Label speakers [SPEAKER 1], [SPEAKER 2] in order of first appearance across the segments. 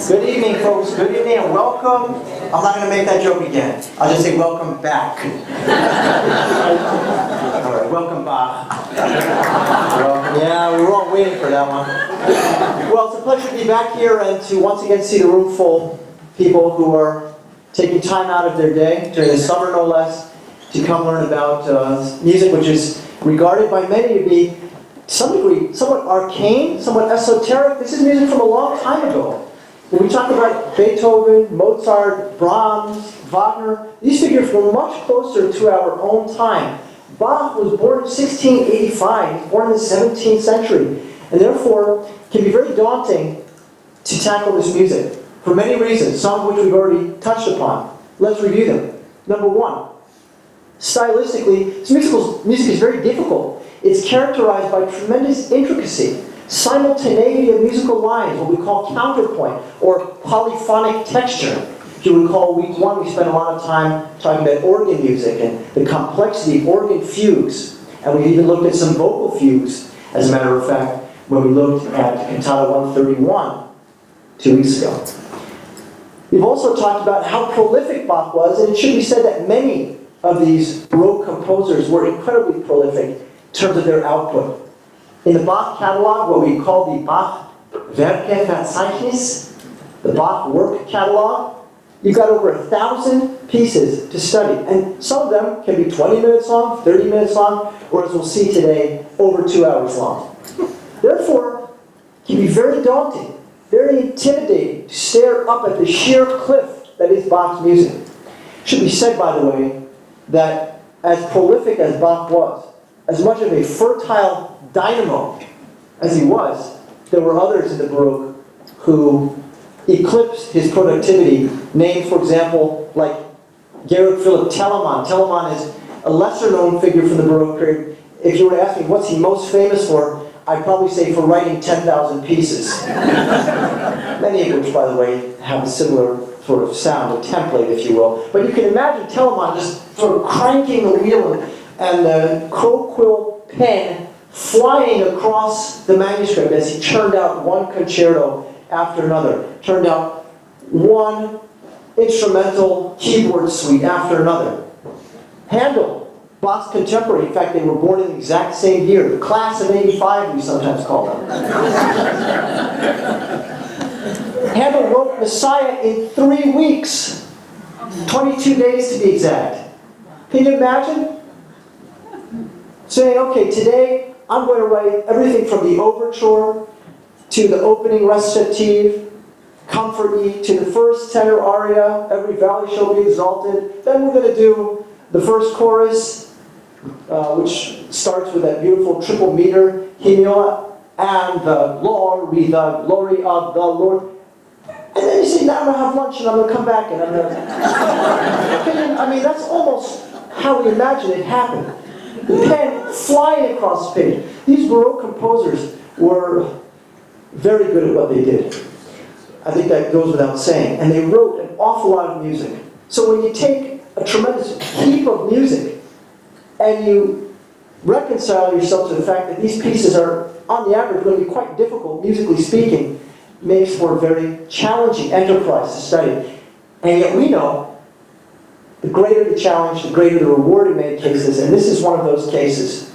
[SPEAKER 1] Good evening, folks. Good evening and welcome. I'm not going to make that joke again. I'll just say welcome back. All right, welcome, Bach. Yeah, we were all waiting for that one. Well, it's a pleasure to be back here and to once again see the room full of people who are taking time out of their day, during the summer no less, to come learn about music, which is regarded by many to be, to some degree, somewhat arcane, somewhat esoteric. This is music from a long time ago. When we talk about Beethoven, Mozart, Brahms, Wagner, these figures were much closer to our own time. Bach was born in 1685. He was born in the 17th century. And therefore, it can be very daunting to tackle this music for many reasons, some of which we've already touched upon. Let's review them. Number one, stylistically, this music is very difficult. It's characterized by tremendous intricacy, simultaneity of musical lines, what we call counterpoint, or polyphonic texture. If you recall, week one, we spent a lot of time talking about organ music and the complexity of organ fugues. And we even looked at some vocal fugues, as a matter of fact, when we looked at Cantata 131 2 weeks ago. We've also talked about how prolific Bach was, and it should be said that many of these Baroque composers were incredibly prolific in terms of their output. In the Bach catalog, what we call the Bach Werkeverzeichnis, the Bach work catalog, you've got over 1,000 pieces to study. And some of them can be 20 minutes long, 30 minutes long, or as we'll see today, over 2 hours long. Therefore, it can be very daunting, very intimidating to stare up at the sheer cliff that is Bach's music. It should be said, by the way, that as prolific as Bach was, as much of a fertile dynamo as he was, there were others in the Baroque who eclipsed his productivity. Names, for example, like Georg Philipp Telemann. Telemann is a lesser-known figure from the Baroque period. If you were to ask me what's he most famous for, I'd probably say for writing 10,000 pieces. Many of which, by the way, have a similar sort of sound, a template, if you will. But you can imagine Telemann just sort of cranking the wheel and the crow-quill pen flying across the manuscript as he churned out one concerto after another, turned out one instrumental keyboard suite after another. Handel, Bach's contemporary, in fact, they were born in the exact same year, the class of '85, we sometimes call them. Handel wrote Messiah in 3 weeks, 22 days to be exact. Can you imagine? Saying, okay, today I'm going to write everything from the overture to the opening recitative, Comfort Ye, to the first tenor aria, Every Valley Shall Be Exalted. Then we're going to do the first chorus, which starts with that beautiful triple meter, Hymnio, and the glory of the Lord. And then you say, now I'm going to have lunch and I'm going to come back and I'm going to... I mean, that's almost how we imagine it happened. The pen flying across the page. These Baroque composers were very good at what they did. I think that goes without saying. And they wrote an awful lot of music. So when you take a tremendous heap of music and you reconcile yourself to the fact that these pieces are, on the average, going to be quite difficult, musically speaking, makes for a very challenging enterprise to study. And yet we know the greater the challenge, the greater the reward in many cases, and this is one of those cases.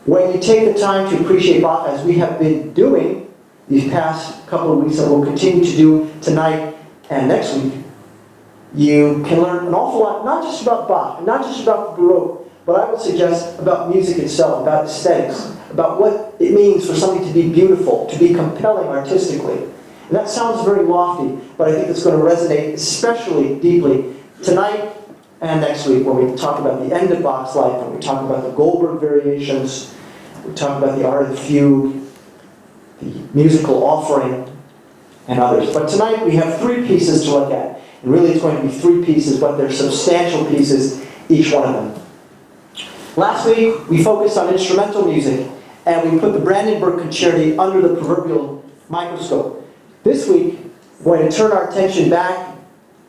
[SPEAKER 1] When you take the time to appreciate Bach, as we have been doing these past couple of weeks, and we'll continue to do tonight and next week, you can learn an awful lot, not just about Bach, not just about the Baroque, but I would suggest about music itself, about aesthetics, about what it means for something to be beautiful, to be compelling artistically. And that sounds very lofty, but I think it's going to resonate especially deeply tonight and next week when we talk about the end of Bach's life, when we talk about the Goldberg variations, we talk about the art of the fugue, the musical offering, and others. But tonight we have 3 pieces to look at. And really it's going to be 3 pieces, but they're substantial pieces, each one of them. Last week we focused on instrumental music, and we put the Brandenburg Concerti under the proverbial microscope. This week we're going to turn our attention back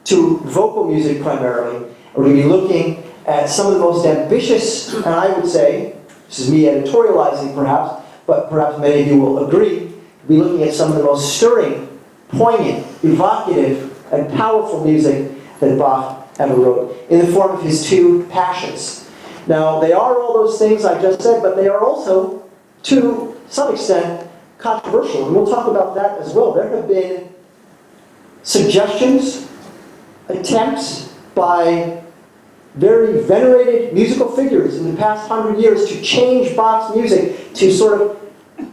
[SPEAKER 1] to vocal music primarily. We're going to be looking at some of the most ambitious, and I would say, this is me editorializing perhaps, but perhaps many of you will agree, we'll be looking at some of the most stirring poignant, evocative, and powerful music that Bach ever wrote, in the form of his two Passions. Now, they are all those things I just said, but they are also, to some extent, controversial. And we'll talk about that as well. There have been suggestions, attempts by very venerated musical figures in the past 100 years to change Bach's music, to sort of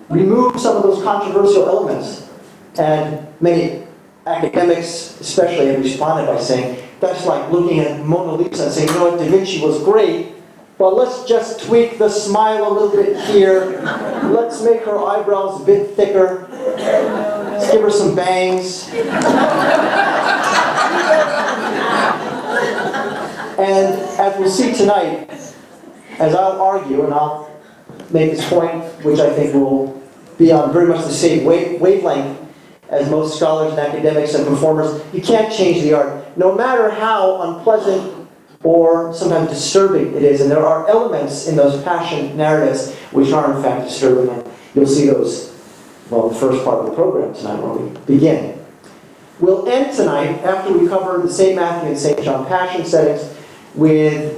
[SPEAKER 1] remove some of those controversial elements. And many academics especially have responded by saying, that's like looking at Mona Lisa and saying, you know what, Da Vinci was great, but let's just tweak the smile a little bit here. Let's make her eyebrows a bit thicker. Let's give her some bangs. And as we'll see tonight, as I'll argue, and I'll make this point, which I think will be on very much the same wavelength as most scholars and academics and performers, you can't change the art, no matter how unpleasant or sometimes disturbing it is. And there are elements in those Passion narratives which are in fact disturbing, and you'll see those, well, the first part of the program tonight when we begin. We'll end tonight, after we cover the St. Matthew and St. John Passion settings, with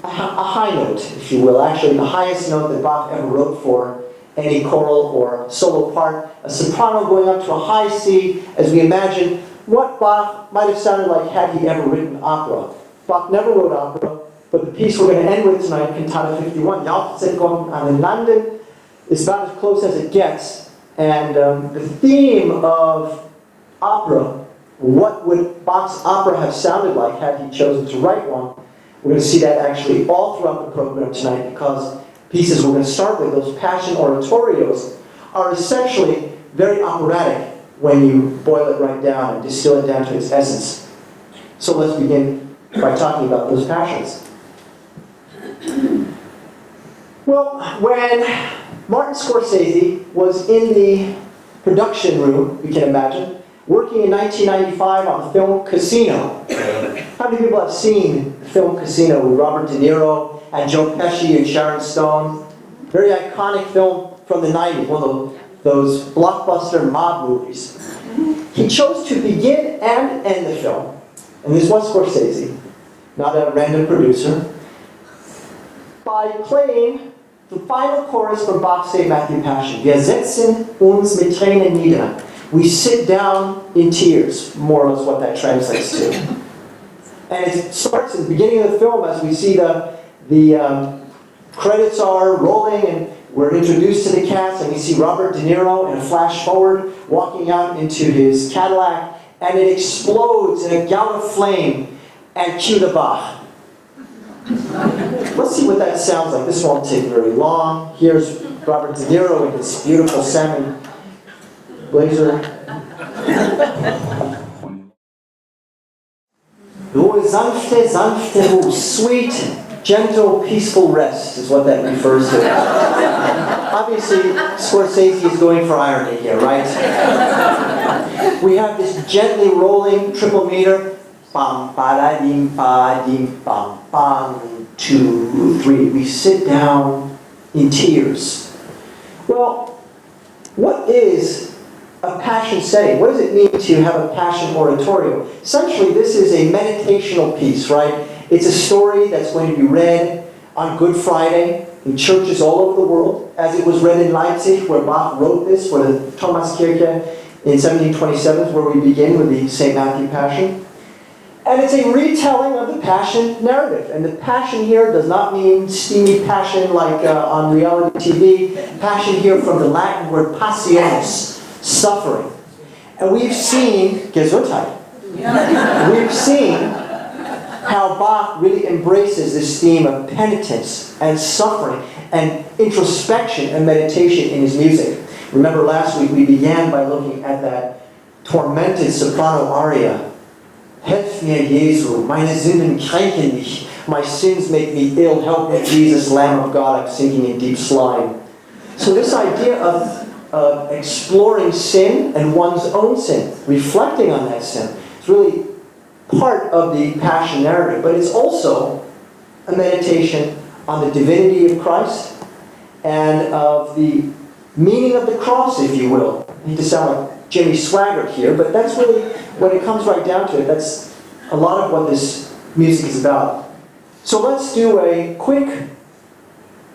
[SPEAKER 1] a high note, if you will. Actually, the highest note that Bach ever wrote for any choral or solo part, a soprano going up to a high C, as we imagine what Bach might have sounded like had he ever written opera. Bach never wrote opera, but the piece we're going to end with tonight, Cantata 51, Jauchzet Gott and Landen, is about as close as it gets. And the theme of opera, what would Bach's opera have sounded like had he chosen to write one? We're going to see that actually all throughout the program tonight, because pieces we're going to start with, those Passion Oratorios, are essentially very operatic when you boil it right down and distill it down to its essence. So let's begin by talking about those Passions. Well, when Martin Scorsese was in the production room, you can imagine, working in 1995 on the film Casino. How many people have seen the film Casino with Robert De Niro and Joe Pesci and Sharon Stone? Very iconic film from the 90s, one of those blockbuster mob movies. He chose to begin and end the film, and this was Scorsese, not a random producer, by playing the final chorus from Bach's St. Matthew Passion. Wir setzen uns mit Tränen nieder. We sit down in tears, more or less what that translates to. And it starts at the beginning of the film as we see the credits are rolling and we're introduced to the cast, and we see Robert De Niro in a flash forward walking out into his Cadillac, and it explodes in a gout of flame, and cue the Bach. Let's see what that sounds like. This won't take very long. Here's Robert De Niro in his beautiful salmon blazer. Ruhe, sanfte, sanfte Ruhe. Sweet, gentle, peaceful rest is what that refers to. Obviously, Scorsese is going for irony here, right? We have this gently rolling triple meter. Bam, ba, dim, bam, bam, 2, 3. We sit down in tears. Well, what is a passion setting? What does it mean to have a passion oratorio? Essentially, this is a meditational piece, right? It's a story that's going to be read on Good Friday in churches all over the world, as it was read in Leipzig, where Bach wrote this for the Thomaskirche in 1727, where we begin with the St. Matthew Passion. And it's a retelling of the Passion narrative. And the Passion here does not mean steamy passion like on reality TV. Passion here from the Latin word passionis, suffering. And we've seen, Gesundheit, we've seen how Bach really embraces this theme of penitence and suffering and introspection and meditation in his music. Remember last week we began by looking at that tormented soprano aria. Helf mir, Jesu, meine Sünden kränken mich. My sins make me ill. Help me, Jesus, Lamb of God. I'm sinking in deep slime. So this idea of exploring sin and one's own sin, reflecting on that sin, is really part of the Passion narrative. But it's also a meditation on the divinity of Christ and of the meaning of the cross, if you will. I need to sound like Jimmy Swaggart here, but that's really, when it comes right down to it, that's a lot of what this music is about. So let's do a quick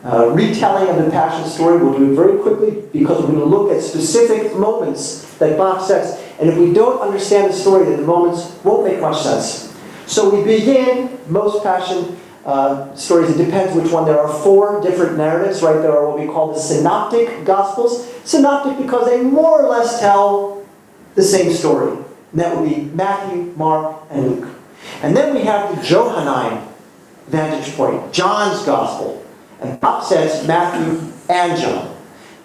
[SPEAKER 1] retelling of the Passion story. We'll do it very quickly because we're going to look at specific moments that Bach sets. And if we don't understand the story, then the moments won't make much sense. So we begin most Passion stories. It depends which one. There are 4 different narratives, right? There are what we call the Synoptic Gospels. Synoptic because they more or less tell the same story. And that would be Matthew, Mark, and Luke. And then we have the Johannine vantage point, John's Gospel. And Bach says Matthew and John.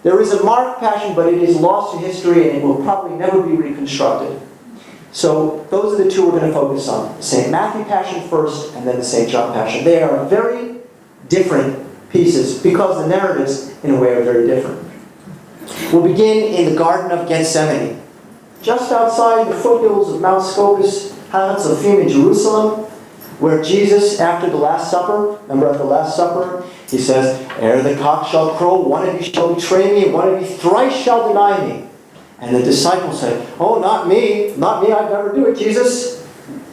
[SPEAKER 1] There is a Mark Passion, but it is lost to history and it will probably never be reconstructed. So those are the 2 we're going to focus on. St. Matthew Passion first, and then the St. John Passion. They are very different pieces because the narratives, in a way, are very different. We'll begin in the Garden of Gethsemane, just outside the foothills of Mount Scopus, Har Tzofim in Jerusalem, where Jesus, after the Last Supper, remember at the Last Supper, he says, "Ere the cock shall crow, one of you shall betray me, and one of you thrice shall deny me." And the disciples said, "Oh, not me, I'd never do it, Jesus."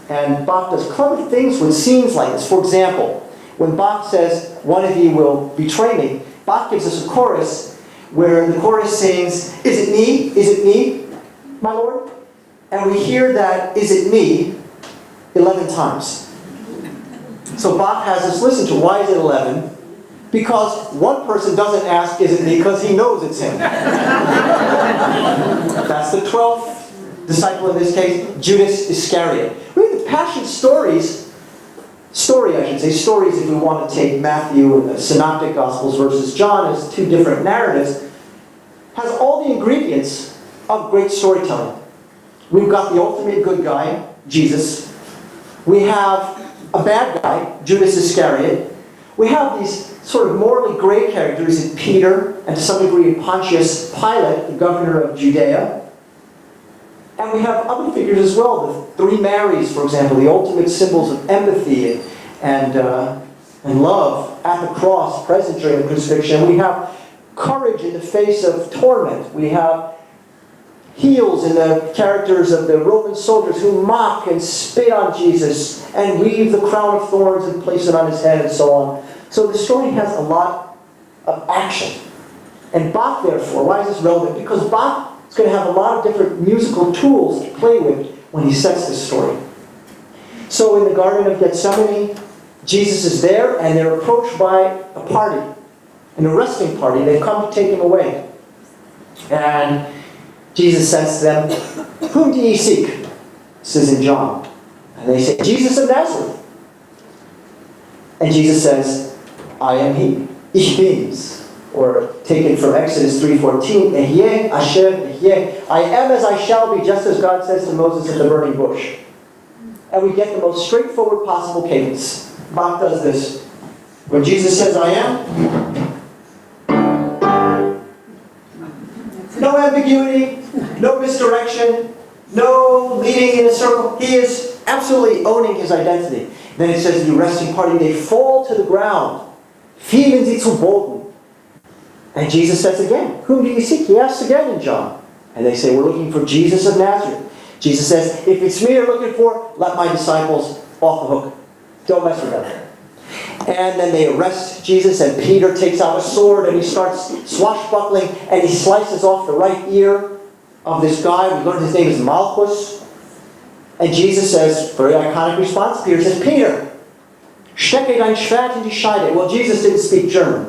[SPEAKER 1] And Bach does clever things with scenes like this. For example, when Bach says, "One of you will betray me," Bach gives us a chorus where the chorus sings, "Is it me, my Lord?" And we hear that, "Is it me?" 11 times. So Bach has us listen to why is it 11? Because one person doesn't ask, "Is it me?" because he knows it's him. That's the 12th disciple in this case, Judas Iscariot. Read the Passion stories if we want to take Matthew and the Synoptic Gospels versus John as 2 different narratives, has all the ingredients of great storytelling. We've got the ultimate good guy, Jesus. We have a bad guy, Judas Iscariot. We have these sort of morally gray characters in Peter, and to some degree in Pontius Pilate, the governor of Judea. And we have other figures as well, the 3 Marys, for example, the ultimate symbols of empathy and love at the cross, present during the crucifixion. We have courage in the face of torment. We have heels in the characters of the Roman soldiers who mock and spit on Jesus and weave the crown of thorns and place it on his head and so on. So the story has a lot of action. And Bach, therefore, why is this relevant? Because Bach is going to have a lot of different musical tools to play with when he sets this story. So in the Garden of Gethsemane, Jesus is there and they're approached by a party, an arresting party. They've come to take him away. And Jesus says to them, "Whom do ye seek?" This is in John. And they say, "Jesus of Nazareth." And Jesus says, "I am he." Ich bin's. Or taken from Exodus 3:14, Ehyeh Asher Ehyeh. I am as I shall be, just as God says to Moses at the burning bush. And we get the most straightforward possible cadence. Bach does this. When Jesus says, "I am," no ambiguity, no misdirection, no leading in a circle. He is absolutely owning his identity. Then it says the arresting party, they fall to the ground. Fielen sie zu Boden. And Jesus says again, "Whom do you seek?" He asks again in John. And they say, "We're looking for Jesus of Nazareth." Jesus says, "If it's me you're looking for, let my disciples off the hook. Don't mess with them." And then they arrest Jesus, and Peter takes out a sword and he starts swashbuckling and he slices off the right ear of this guy. We learned his name is Malchus. And Jesus says, very iconic response, Peter says, "Peter, stecke dein Schwert in die Scheide." Well, Jesus didn't speak German.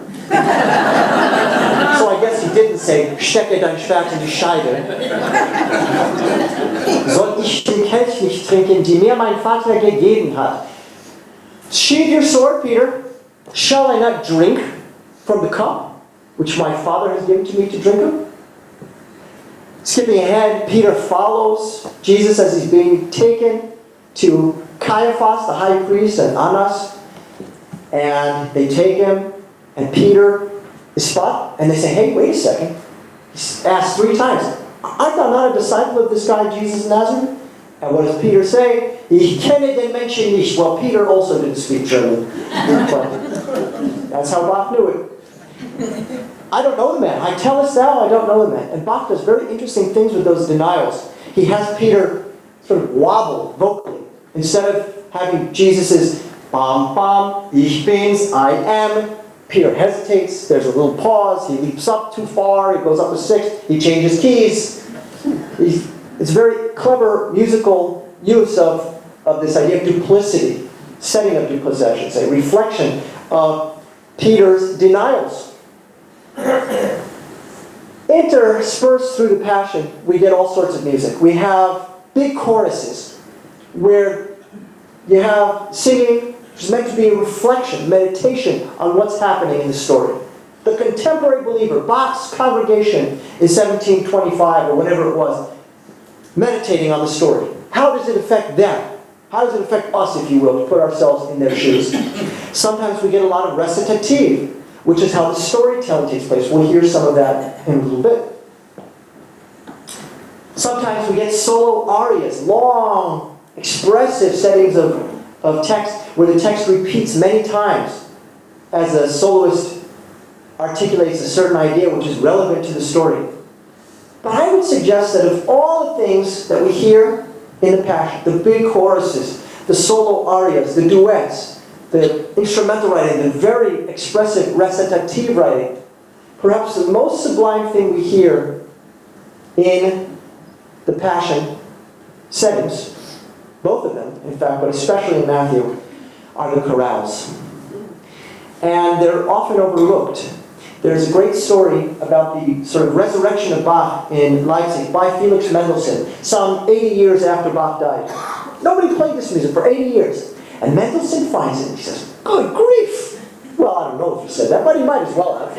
[SPEAKER 1] So I guess he didn't say, "Stecke dein Schwert in die Scheide." "Soll ich den Kelch nicht trinken, die mir mein Vater gegeben hat?" "Sheathe your sword, Peter. Shall I not drink from the cup which my Father has given to me to drink of?" Skipping ahead, Peter follows Jesus as he's being taken to Caiaphas, the high priest, and Annas. And they take him, and Peter is spot, and they say, "Hey, wait a second." He's asked 3 times, "Art thou not a disciple of this guy, Jesus of Nazareth?" And what does Peter say? "Ich kenne den Menschen nicht." Well, Peter also didn't speak German. But that's how Bach knew it. I don't know the man. I tellest thou, I don't know the man. And Bach does very interesting things with those denials. He has Peter sort of wobble vocally. Instead of having Jesus's bam bam, ich bin's, I am, Peter hesitates, there's a little pause, he leaps up too far, he goes up a sixth, he changes keys. It's very clever musical use of this idea of duplicity, setting of duplicity, I should say, reflection of Peter's denials. Interspersed through the Passion, we get all sorts of music. We have big choruses where you have singing, which is meant to be a reflection, meditation on what's happening in the story. The contemporary believer, Bach's congregation in 1725 or whenever it was, meditating on the story. How does it affect them? How does it affect us, if you will, to put ourselves in their shoes? Sometimes we get a lot of recitative, which is how the storytelling takes place. We'll hear some of that in a little bit. Sometimes we get solo arias, long, expressive settings of text, where the text repeats many times as a soloist articulates a certain idea which is relevant to the story. But I would suggest that of all the things that we hear in the Passion, the big choruses, the solo arias, the duets, the instrumental writing, the very expressive recitative writing, perhaps the most sublime thing we hear in the Passion settings, both of them, in fact, but especially in Matthew, are the chorales. And they're often overlooked. There's a great story about the sort of resurrection of Bach in Leipzig by Felix Mendelssohn, some 80 years after Bach died. Nobody played this music for 80 years. And Mendelssohn finds it and he says, "Good grief!" Well, I don't know if he said that, but he might as well have.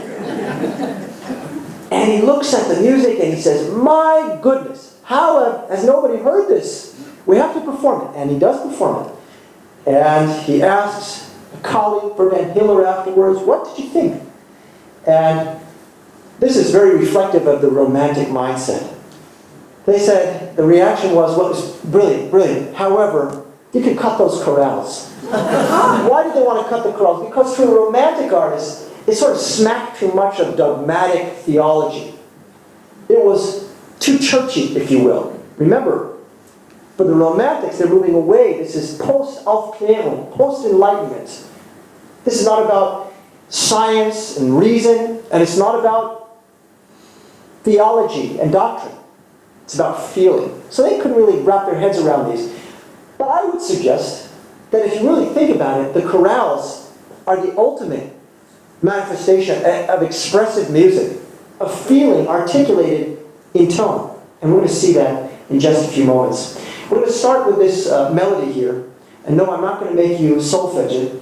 [SPEAKER 1] And he looks at the music and he says, "My goodness, how has nobody heard this? We have to perform it." And he does perform it. And he asks a colleague, Van Hiller, afterwards, "What did you think?" And this is very reflective of the Romantic mindset. They said, the reaction was, well, it was brilliant, brilliant. However, you could cut those chorales. Why did they want to cut the chorales? Because for a Romantic artist, it sort of smacked too much of dogmatic theology. It was too churchy, if you will. Remember, for the Romantics, they're moving away. This is post-Aufklärung, post-Enlightenment. This is not about science and reason, and it's not about theology and doctrine. It's about feeling. So they couldn't really wrap their heads around these. But I would suggest that if you really think about it, the chorales are the ultimate manifestation of expressive music, of feeling articulated in tone. And we're going to see that in just a few moments. We're going to start with this melody here. And no, I'm not going to make you solfege it.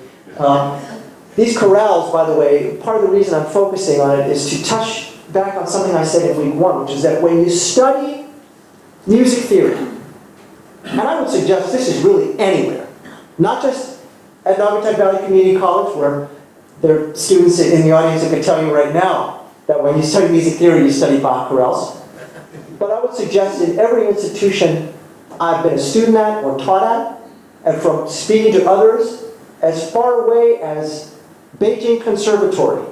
[SPEAKER 1] These chorales, by the way, part of the reason I'm focusing on it is to touch back on something I said in week 1, which is that when you study music theory, and I would suggest this is really anywhere, not just at Naugatuck Valley Community College, where there are students in the audience that can tell you right now that when you study music theory, you study Bach chorales. But I would suggest in every institution I've been a student at or taught at, and from speaking to others, as far away as Beijing Conservatory.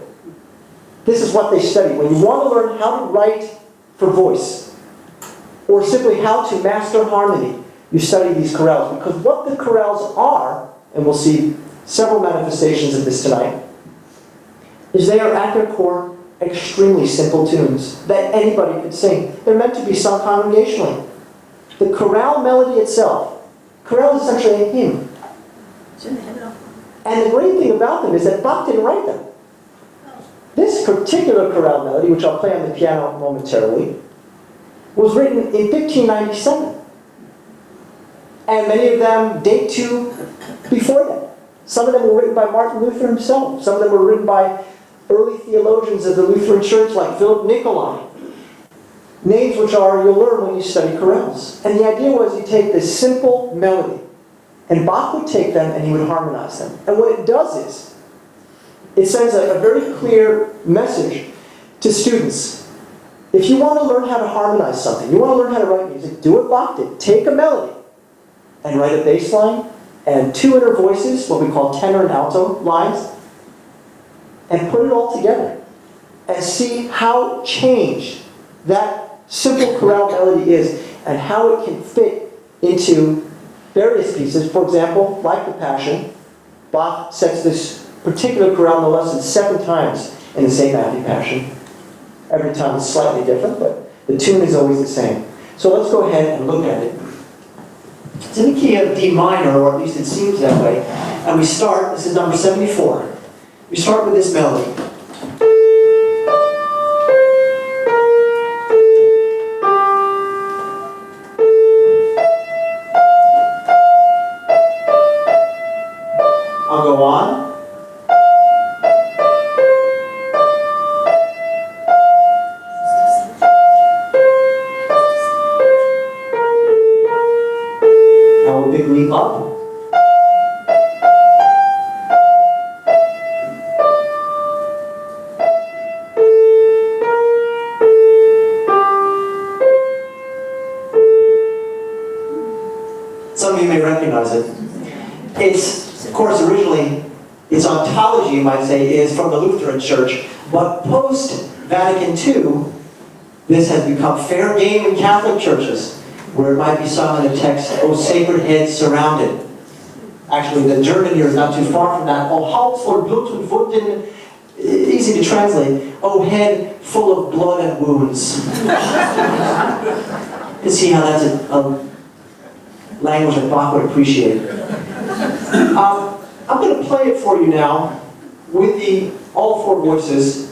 [SPEAKER 1] This is what they study. When you want to learn how to write for voice, or simply how to master harmony, you study these chorales. Because what the chorales are, and we'll see several manifestations of this tonight, is they are at their core extremely simple tunes that anybody could sing. They're meant to be sung congregationally. The chorale melody itself, chorale is essentially a hymn. And the great thing about them is that Bach didn't write them. This particular chorale melody, which I'll play on the piano momentarily, was written in 1597. And many of them date to before that. Some of them were written by Martin Luther himself. Some of them were written by early theologians of the Lutheran Church like Philip Nicolai. Names which you'll learn when you study chorales. And the idea was you take this simple melody, and Bach would take them and he would harmonize them. And what it does is, it sends a very clear message to students. If you want to learn how to harmonize something, you want to learn how to write music, do what Bach did. Take a melody and write a bass line and 2 inner voices, what we call tenor and alto lines, and put it all together. and see how changed that simple chorale melody is and how it can fit into various pieces. For example, like the Passion, Bach sets this particular chorale no less than 7 times in the St. Matthew Passion. Every time it's slightly different, but the tune is always the same. So let's go ahead and look at it. It's in the key of D minor, or at least it seems that way. And we start, this is number 74. We start with this melody. I'll go on. Now a big leap up. Some of you may recognize it. It's, of course, originally, its ontology, you might say, is from the Lutheran Church, but post-Vatican II, this has become fair game in Catholic churches, where it might be sung in the text, "O sacred head surrounded." Actually, the German here is not too far from that. "O Haupt voll Blut und Wunden," easy to translate. "O head full of blood and wounds." You see how that's a language that Bach would appreciate. I'm going to play it for you now with all 4 voices,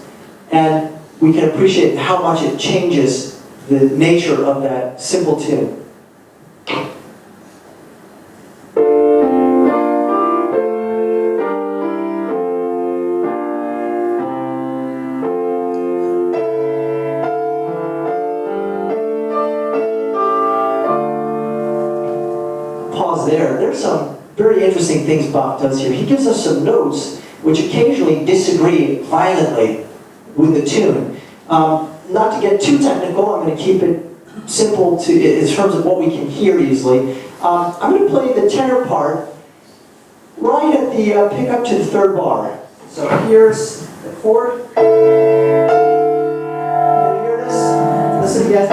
[SPEAKER 1] and we can appreciate how much it changes the nature of that simple tune. Pause there. There's some very interesting things Bach does here. He gives us some notes which occasionally disagree violently with the tune. Not to get too technical, I'm going to keep it simple in terms of what we can hear easily. I'm going to play the tenor part right at the pickup to the 3rd bar. So here's the chord. You can hear this? Listen again.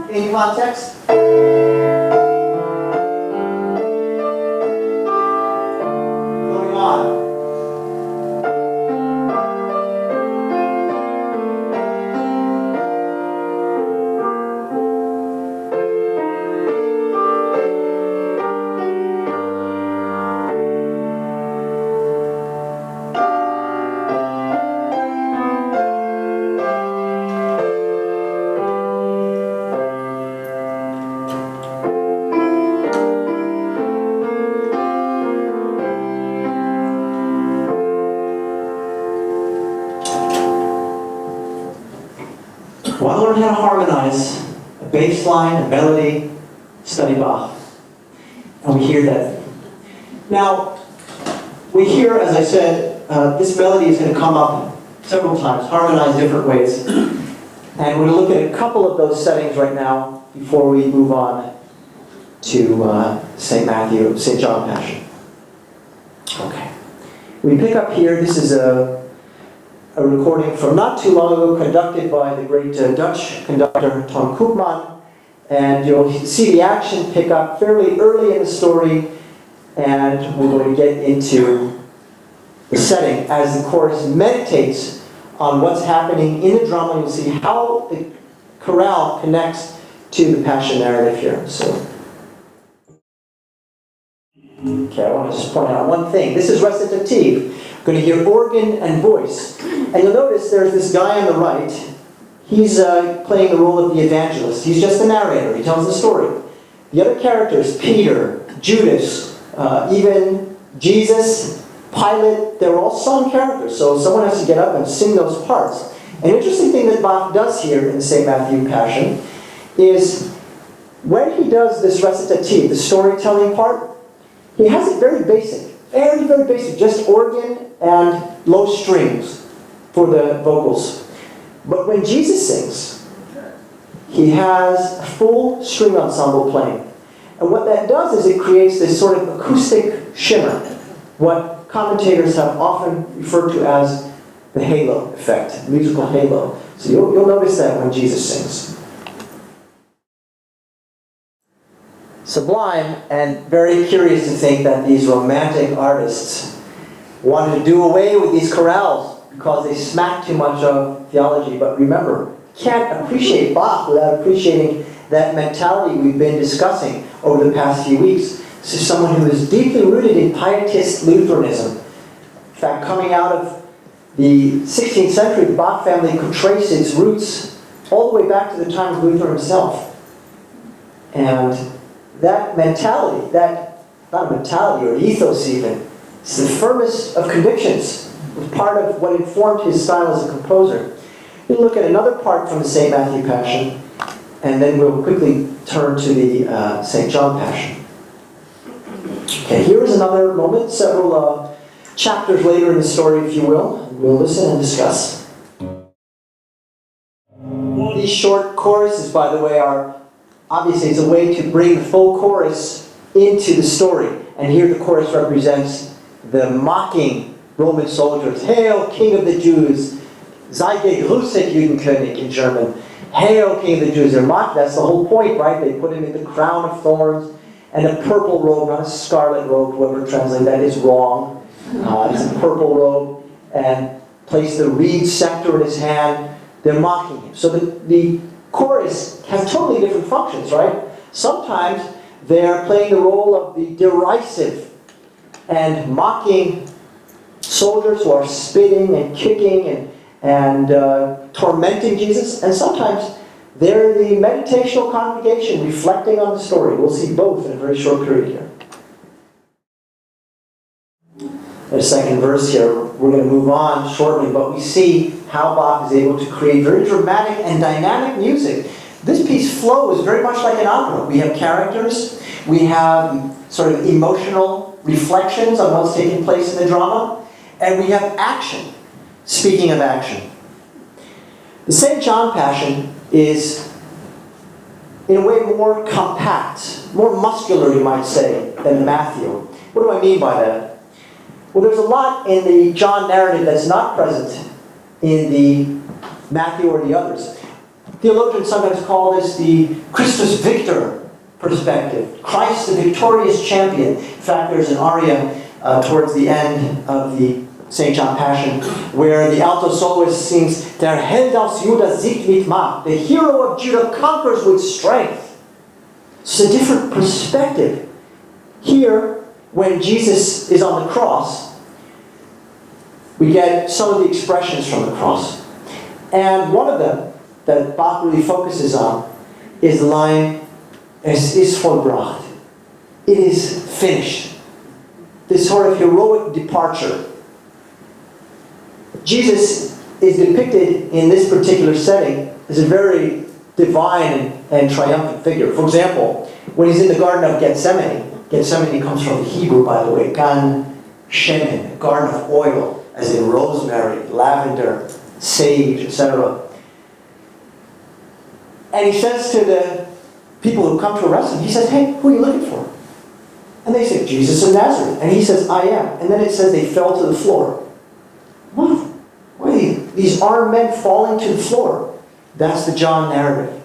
[SPEAKER 1] In context. Going on. Well, I learned how to harmonize a bass line, a melody, study Bach. And we hear that. Now, we hear, as I said, this melody is going to come up several times, harmonized different ways. And we're going to look at a couple of those settings right now before we move on to St. Matthew, St. John Passion. Okay. We pick up here, this is a recording from not too long ago, conducted by the great Dutch conductor Tom Koopman. And you'll see the action pick up fairly early in the story, and we're going to get into the setting as the chorus meditates on what's happening in the drama. You'll see how the chorale connects to the Passion narrative here. So, okay, I want to just point out one thing. This is recitative. We're going to hear organ and voice. And you'll notice there's this guy on the right. He's playing the role of the evangelist. He's just the narrator. He tells the story. The other characters, Peter, Judas, even Jesus, Pilate, they're all sung characters. So someone has to get up and sing those parts. An interesting thing that Bach does here in St. Matthew Passion is when he does this recitative, the storytelling part, he has it very basic. Very, very basic. Just organ and low strings for the vocals. But when Jesus sings, he has a full string ensemble playing. And what that does is it creates this sort of acoustic shimmer. What commentators have often referred to as the halo effect, musical halo. So you'll notice that when Jesus sings. Sublime, and very curious to think that these romantic artists wanted to do away with these chorales because they smack too much of theology. But remember, you can't appreciate Bach without appreciating that mentality we've been discussing over the past few weeks. This is someone who is deeply rooted in pietist Lutheranism. In fact, coming out of the 16th century, the Bach family could trace its roots all the way back to the time of Luther himself. And that mentality, not a mentality or ethos even, it's the firmest of convictions. It was part of what informed his style as a composer. We'll look at another part from the St. Matthew Passion, and then we'll quickly turn to the St. John Passion. Okay, here is another moment, several chapters later in the story, if you will. We'll listen and discuss. These short choruses, by the way, are obviously it's a way to bring the full chorus into the story. And here the chorus represents the mocking Roman soldiers. Hail, King of the Jews! Sei gegrüßet, Judenkönig in German. Hail, King of the Jews! They're mocked. That's the whole point, right? They put him in the crown of thorns and a purple robe, not a scarlet robe. Whoever translated that is wrong. It's a purple robe, and place the reed scepter in his hand. They're mocking him. So the chorus has totally different functions, right? Sometimes they're playing the role of the derisive and mocking soldiers who are spitting and kicking and tormenting Jesus. And sometimes they're the meditational congregation reflecting on the story. We'll see both in a very short period here. There's a second verse here. We're going to move on shortly, but we see how Bach is able to create very dramatic and dynamic music. This piece flows very much like an opera. We have characters, we have sort of emotional reflections on what's taking place in the drama, and we have action. Speaking of action, the St. John Passion is, in a way, more compact, more muscular, you might say, than Matthew. What do I mean by that? Well, there's a lot in the John narrative that's not present in the Matthew or the others. Theologians sometimes call this the Christus Victor perspective. Christ the victorious champion. In fact, there's an aria towards the end of the St. John Passion where the alto soloist sings, Der Held aus Juda siegt mit Macht. The hero of Judah conquers with strength. It's a different perspective. Here, when Jesus is on the cross, we get some of the expressions from the cross. And one of them that Bach really focuses on is the line, Es ist vollbracht. It is finished. This sort of heroic departure. Jesus is depicted in this particular setting as a very divine and triumphant figure. For example, when he's in the Garden of Gethsemane, Gethsemane comes from the Hebrew, by the way, Gan Shemen, garden of oil, as in rosemary, lavender, sage, etc. And he says to the people who come to arrest him, he says, hey, who are you looking for? And they say, Jesus of Nazareth. And he says, I am. And then it says they fell to the floor. What? Why are these armed men falling to the floor? That's the John narrative.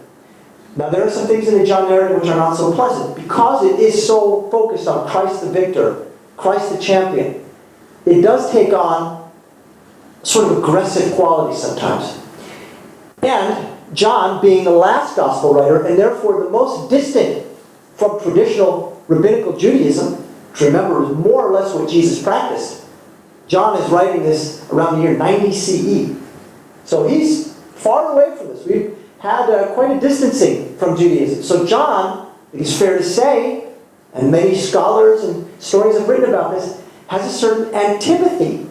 [SPEAKER 1] Now, there are some things in the John narrative which are not so pleasant. Because it is so focused on Christ the victor, Christ the champion, it does take on sort of aggressive quality sometimes. And John, being the last gospel writer, and therefore the most distant from traditional rabbinical Judaism, which remember is more or less what Jesus practiced. John is writing this around the year 90 CE. So he's far away from this. We've had quite a distancing from Judaism. So John, it is fair to say, and many scholars and historians have written about this, has a certain antipathy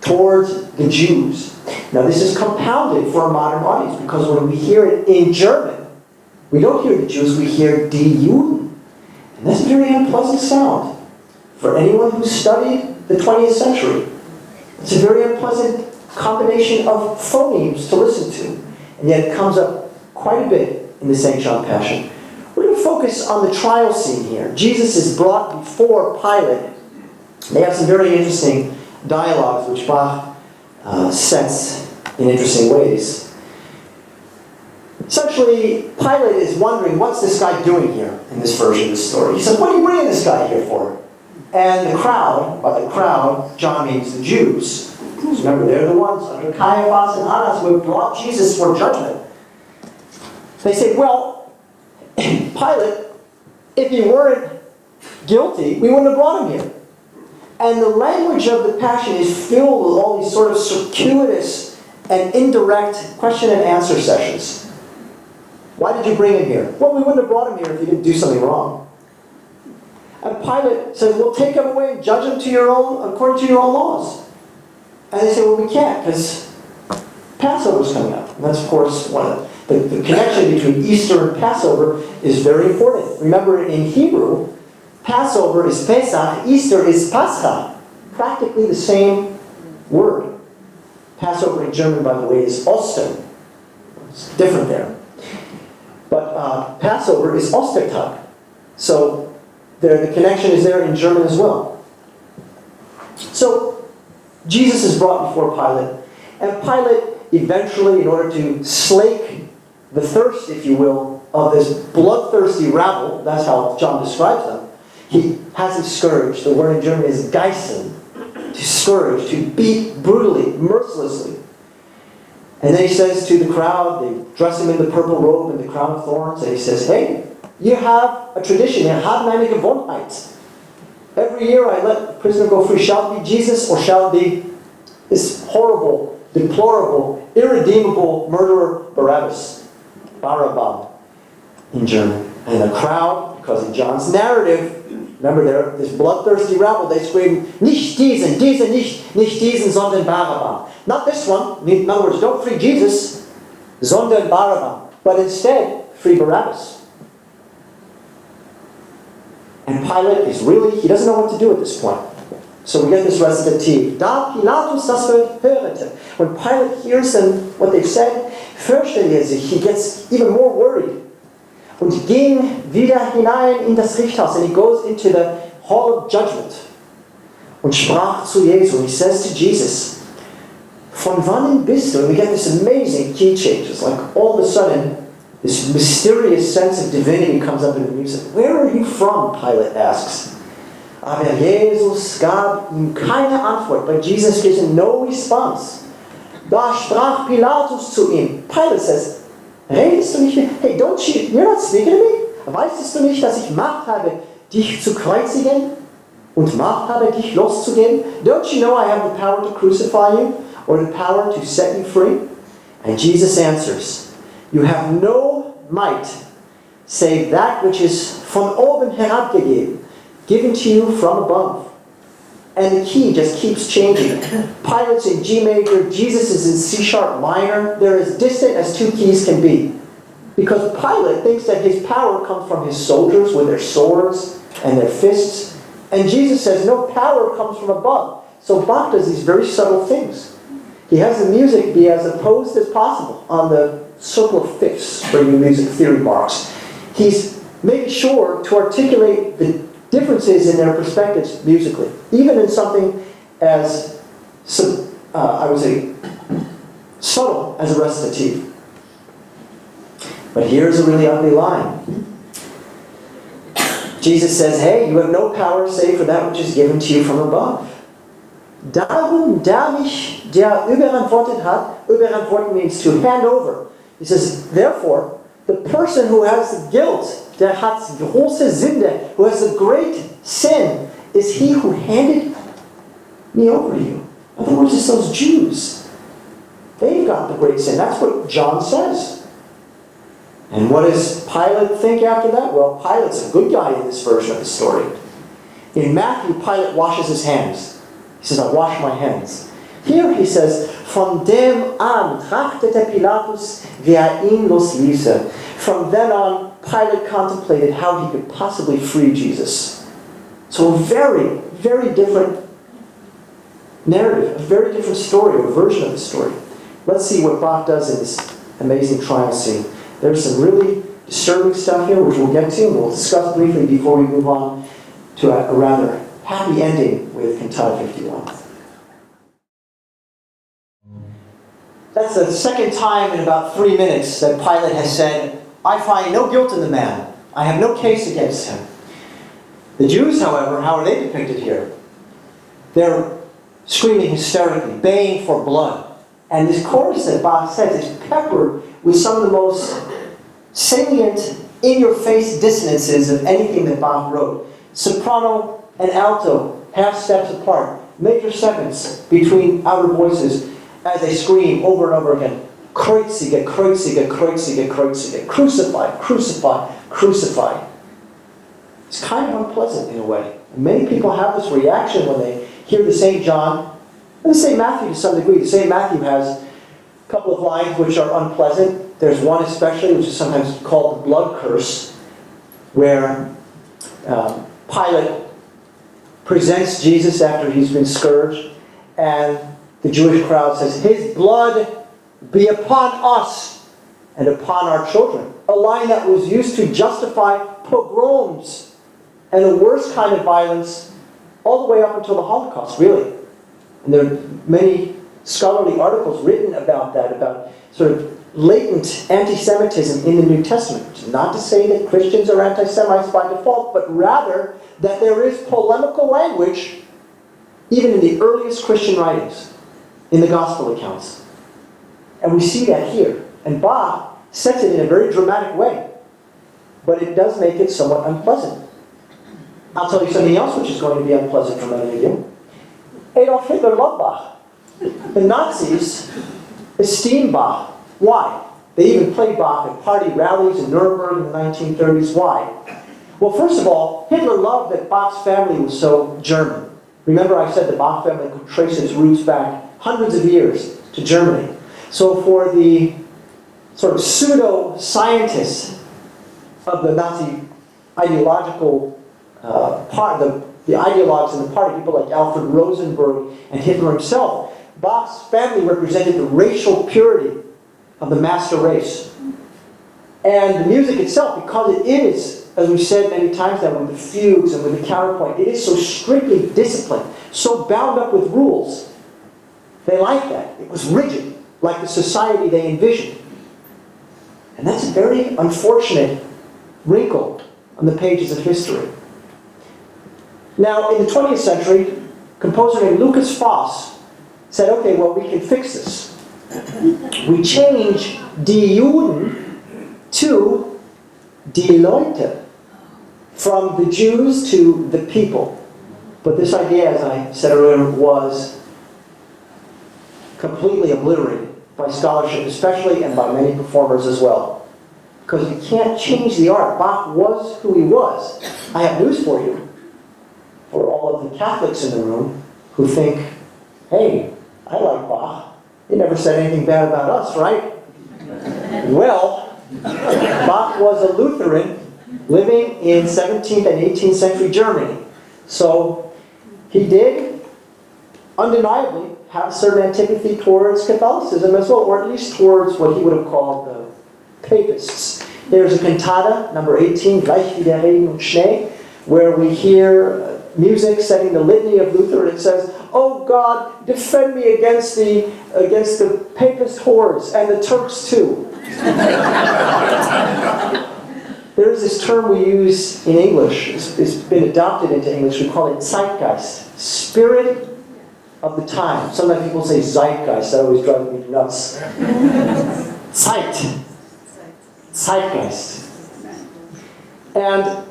[SPEAKER 1] towards the Jews. Now this is compounded for a modern audience because when we hear it in German, we don't hear the Jews, we hear die Juden. And that's a very unpleasant sound for anyone who studied the 20th century. It's a very unpleasant combination of phonemes to listen to. And yet it comes up quite a bit in the St. John Passion. We're going to focus on the trial scene here. Jesus is brought before Pilate. They have some very interesting dialogues which Bach sets in interesting ways. Essentially, Pilate is wondering, what's this guy doing here in this version of the story? He says, what are you bringing this guy here for? And the crowd, by the crowd, John means the Jews. Remember, they're the ones under Caiaphas and Annas who brought Jesus for judgment. They say, well, Pilate, if he weren't guilty, we wouldn't have brought him here. And the language of the Passion is filled with all these sort of circuitous and indirect question and answer sessions. Why did you bring him here? Well, we wouldn't have brought him here if he didn't do something wrong. And Pilate says, well, take him away and judge him according to your own laws. And they say, well, we can't, because Passover's coming up. And that's, of course, one of the connection between Easter and Passover is very important. Remember, in Hebrew, Passover is Pesach, Easter is Pascha. Practically the same word. Passover in German, by the way, is Ostern. It's different there. But Passover is Ostertag. So the connection is there in German as well. So Jesus is brought before Pilate. And Pilate eventually, in order to slake the thirst, if you will, of this bloodthirsty rabble, that's how John describes them, he has him scourged. The word in German is geißeln, to scourge, to beat brutally, mercilessly. And then he says to the crowd, they dress him in the purple robe and the crown of thorns, and he says, hey, you have a tradition, you have eine Gewohnheit. Every year I let the prisoner go free. Shall it be Jesus or shall it be this horrible, deplorable, irredeemable murderer Barabbas? Barabbas in German. And the crowd, because in John's narrative, remember there, this bloodthirsty rabble, they scream, nicht diesen, nicht diesen, sondern Barabbas. Not this one. In other words, don't free Jesus, sondern Barabbas. But instead, free Barabbas. And Pilate is really, he doesn't know what to do at this point. So we get this recitative. Da Pilatus das hörte. When Pilate hears them, what they've said, fürchtet sich. He gets even more worried. Und ging wieder hinein in das Richthaus. And he goes into the hall of judgment. Und sprach zu Jesu. He says to Jesus, von wannen bist du? And we get this amazing key change. It's like all of a sudden, this mysterious sense of divinity comes up in the music. Where are you from? Pilate asks. Aber Jesus gab ihm keine Antwort. But Jesus gives him no response. Da sprach Pilatus zu ihm. Pilate says, redest du nicht? Hey, you're not speaking to me? Weißt du nicht, dass ich Macht habe, dich zu kreuzigen? Und Macht habe, dich loszugeben? Don't you know I have the power to crucify you? Or the power to set you free? And Jesus answers, you have no might save that which is von oben herabgegeben, given to you from above. And the key just keeps changing. Pilate's in G major, Jesus is in C sharp minor. They're as distant as two keys can be. Because Pilate thinks that his power comes from his soldiers with their swords and their fists. And Jesus says no power comes from above. So Bach does these very subtle things. He has the music be as opposed as possible on the circle of fifths for you music theory marks. He's making sure to articulate the differences in their perspectives musically, even in something as, I would say, subtle as a recitative. But here's a really ugly line. Jesus says, hey, you have no power save for that which is given to you from above. Darum, der mich, der überantwortet hat, überantworten means to hand over. He says, therefore, the person who has the guilt, der hat große Sünde, who has the great sin, is he who handed me over to you. In other words, it's those Jews. They've got the great sin. That's what John says. And what does Pilate think after that? Well, Pilate's a good guy in this version of the story. In Matthew, Pilate washes his hands. He says, I wash my hands. Here he says, von dem an trachtete Pilatus, wer ihn losließe. From then on, Pilate contemplated how he could possibly free Jesus. So a very, very different narrative, a very different story, or version of the story. Let's see what Bach does in this amazing trial scene. There's some really disturbing stuff here, which we'll get to, and we'll discuss briefly before we move on to a rather happy ending with Cantata 51. That's the second time in about 3 minutes that Pilate has said, I find no guilt in the man. I have no case against him. The Jews, however, how are they depicted here? They're screaming hysterically, baying for blood. And this chorus that Bach says is peppered with some of the most salient, in-your-face dissonances of anything that Bach wrote. Soprano and alto, half steps apart. Major sevenths between outer voices as they scream over and over again. Kreuzige, kreuzige, kreuzige, kreuzige. Crucify, crucify, crucify. It's kind of unpleasant in a way. And many people have this reaction when they hear the St. John, and the St. Matthew to some degree. The St. Matthew has a couple of lines which are unpleasant. There's one especially, which is sometimes called the blood curse, where Pilate presents Jesus after he's been scourged, and the Jewish crowd says, his blood be upon us and upon our children. A line that was used to justify pogroms and the worst kind of violence all the way up until the Holocaust, really. And there are many scholarly articles written about that, about sort of latent anti-Semitism in the New Testament. Which is not to say that Christians are anti-Semites by default, but rather that there is polemical language even in the earliest Christian writings, in the Gospel accounts. And we see that here. And Bach sets it in a very dramatic way. But it does make it somewhat unpleasant. I'll tell you something else which is going to be unpleasant for many of you. Adolf Hitler loved Bach. The Nazis esteemed Bach. Why? They even played Bach at party rallies in Nuremberg in the 1930s. Why? Well, first of all, Hitler loved that Bach's family was so German. Remember I said the Bach family could trace its roots back hundreds of years to Germany. So for the sort of pseudo-scientists of the Nazi ideological part, the ideologues in the party, people like Alfred Rosenberg and Hitler himself, Bach's family represented the racial purity of the master race. And the music itself, because it is, as we've said many times now, with the fugues and with the counterpoint, it is so strictly disciplined, so bound up with rules. They liked that. It was rigid, like the society they envisioned. And that's a very unfortunate wrinkle on the pages of history. Now, in the 20th century, a composer named Lucas Foss said, okay, well, we can fix this. We change die Juden to die Leute, from the Jews to the people. But this idea, as I said earlier, was completely obliterated by scholarship especially, and by many performers as well. Because you can't change the art. Bach was who he was. I have news for you, for all of the Catholics in the room who think, hey, I like Bach. He never said anything bad about us, right? Well, Bach was a Lutheran living in 17th and 18th century Germany. So he did undeniably have a certain antipathy towards Catholicism as well, or at least towards what he would have called the Papists. There's a cantata, number 18, Gleich wie der Regen und Schnee, where we hear music setting the litany of Luther, and it says, oh God, defend me against the Papist hordes and the Turks too. There is this term we use in English, it's been adopted into English, we call it zeitgeist, spirit of the time. Sometimes people say zeitgeist, that always drives me nuts. Zeitgeist. And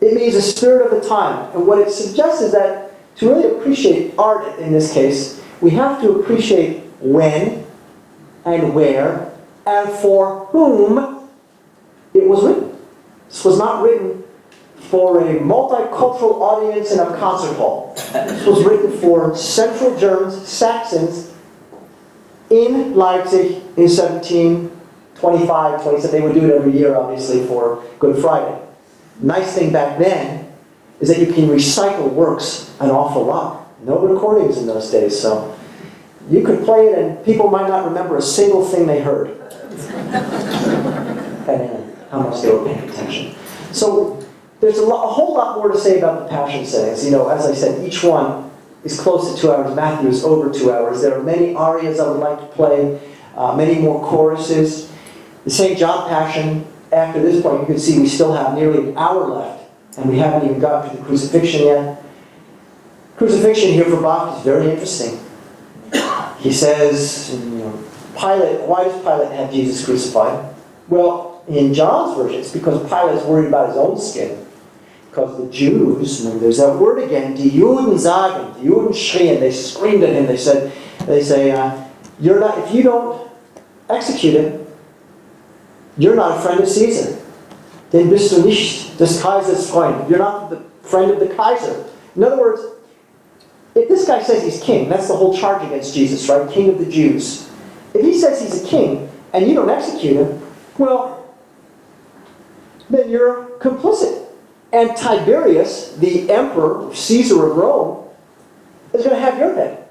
[SPEAKER 1] it means a spirit of the time. And what it suggests is that to really appreciate art in this case, we have to appreciate when and where and for whom it was written. This was not written for a multicultural audience in a concert hall. This was written for Central Germans, Saxons, in Leipzig in 1725, 27. They would do it every year, obviously, for Good Friday. Nice thing back then is that you can recycle works an awful lot. No recordings in those days, so you could play it and people might not remember a single thing they heard. Depending on how much they were paying attention. So There's a whole lot more to say about the Passion settings. You know, as I said, each one is close to 2 hours. Matthew is over 2 hours. There are many arias I would like to play, many more choruses. The St. John Passion, after this point, you can see we still have nearly an hour left, and we haven't even gotten to the crucifixion yet. Crucifixion here for Bach is very interesting. He says, Pilate, why does Pilate have Jesus crucified? Well, in John's version, it's because Pilate's worried about his own skin. Because the Jews, and there's that word again, die Juden sagen, die Juden schrien, they screamed at him, they say, you're not, if you don't execute him, you're not a friend of Caesar. Denn bist du nicht des Kaisers Freund. You're not the friend of the Kaiser. In other words, if this guy says he's king, that's the whole charge against Jesus, right? King of the Jews. If he says he's a king, and you don't execute him, well, then you're complicit. And Tiberius, the emperor, Caesar of Rome, is going to have your head.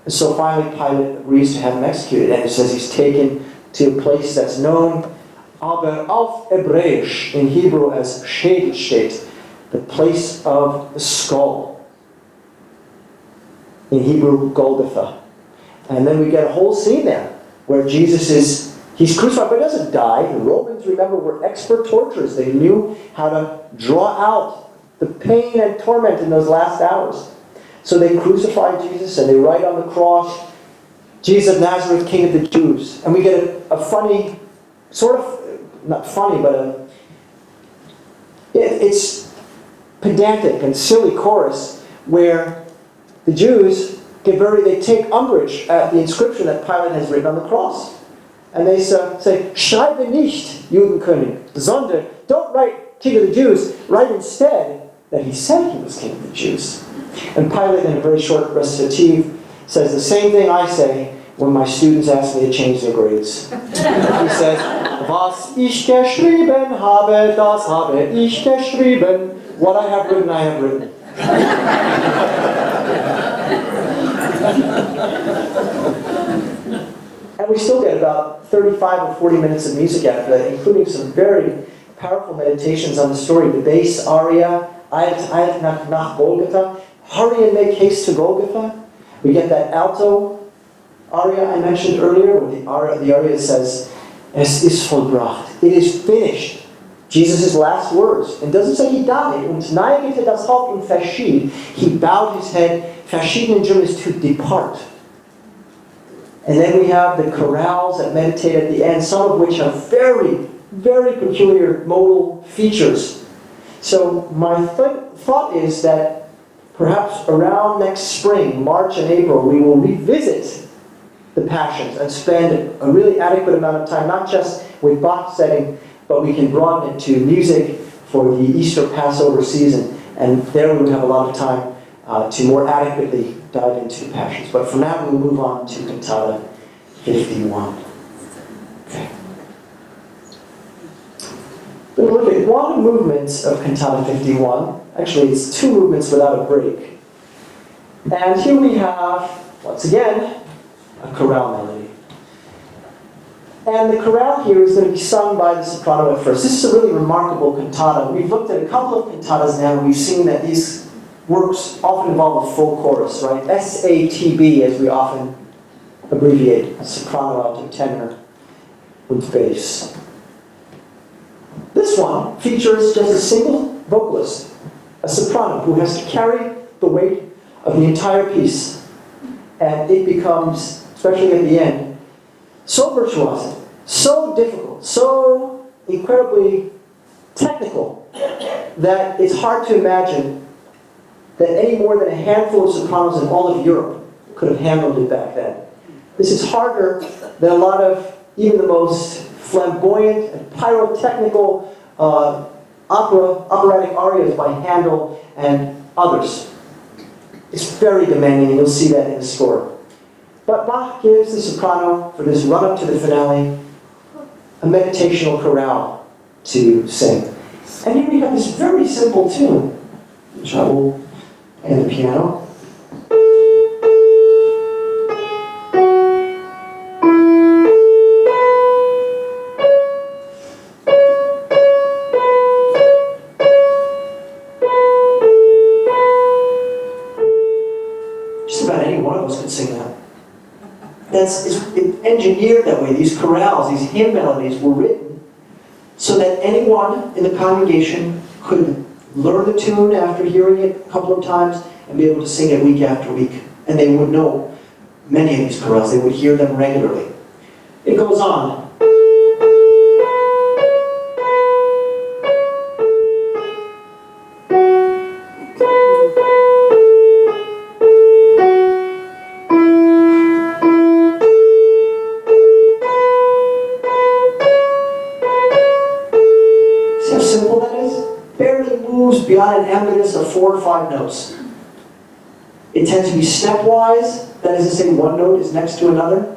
[SPEAKER 1] And so finally Pilate agrees to have him executed. And it says he's taken to a place that's known, aber auf Hebräisch, in Hebrew as Schädel steht, the place of the skull. In Hebrew, Golgotha. And then we get a whole scene there where he's crucified, but he doesn't die. The Romans, remember, were expert torturers. They knew how to draw out the pain and torment in those last hours. So they crucify Jesus and they write on the cross, Jesus of Nazareth, King of the Jews. And we get a funny, sort of, not funny, but it's pedantic and silly chorus where the Jews they take umbrage at the inscription that Pilate has written on the cross. And they say, Schreibe nicht, Judenkönig, sondern, don't write King of the Jews, write instead that he said he was King of the Jews. And Pilate, in a very short recitative, says the same thing I say when my students ask me to change their grades. He says, Was ich geschrieben habe, das habe ich geschrieben. What I have written, I have written. And we still get about 35 or 40 minutes of music after that, including some very powerful meditations on the story. The bass aria, Eilt nach Golgotha, hurry and make haste to Golgotha. We get that alto aria I mentioned earlier, where the aria says, Es ist vollbracht. It is finished. Jesus' last words. It doesn't say he died. Und neigete das Haupt und verschied. He bowed his head. Verschieden in German is to depart. And then we have the chorales that meditate at the end, some of which have very, very peculiar modal features. So my thought is that perhaps around next spring, March and April, we will revisit the Passions and spend a really adequate amount of time, not just with Bach setting, but we can broaden it to music for the Easter Passover season. And there we would have a lot of time to more adequately dive into the Passions. But for now, we'll move on to Cantata 51. Okay. We'll look at one of the movements of Cantata 51. Actually, it's two movements without a break. And here we have, once again, a chorale melody. And the chorale here is going to be sung by the soprano at first. This is a really remarkable cantata. We've looked at a couple of cantatas now, and we've seen that these works often involve a full chorus, right? SATB, as we often abbreviate, soprano, alto, tenor, and bass. This one features just a single vocalist, a soprano, who has to carry the weight of the entire piece. And it becomes, especially at the end, so virtuosic, so difficult, so incredibly technical, that it's hard to imagine that any more than a handful of sopranos in all of Europe could have handled it back then. This is harder than a lot of even the most flamboyant and pyrotechnical operatic arias by Handel and others. It's very demanding, and you'll see that in the score. But Bach gives the soprano, for this run-up to the finale, a meditational chorale to sing. And here we have this very simple tune, which I will play on the piano. it's engineered that way. These chorales, these hymn melodies were written so that anyone in the congregation could learn the tune after hearing it a couple of times and be able to sing it week after week. And they would know many of these chorales. They would hear them regularly. It goes on. See how simple that is? Barely moves beyond an emphasis of 4 or 5 notes. It tends to be stepwise, that is to say one note is next to another.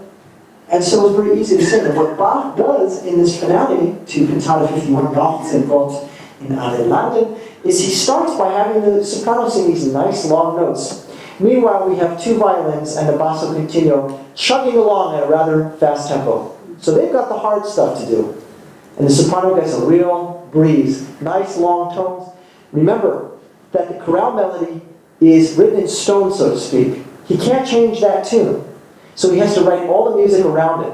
[SPEAKER 1] And so it's very easy to sing. And what Bach does in this finale to Cantata 51, Jauchzet Gott in Landen, is he starts by having the soprano sing these nice long notes. Meanwhile, we have 2 violins and the basso continuo chugging along at a rather fast tempo. So they've got the hard stuff to do. And the soprano gets a real breeze, nice long tones. Remember that the chorale melody is written in stone, so to speak. He can't change that tune. So he has to write all the music around it.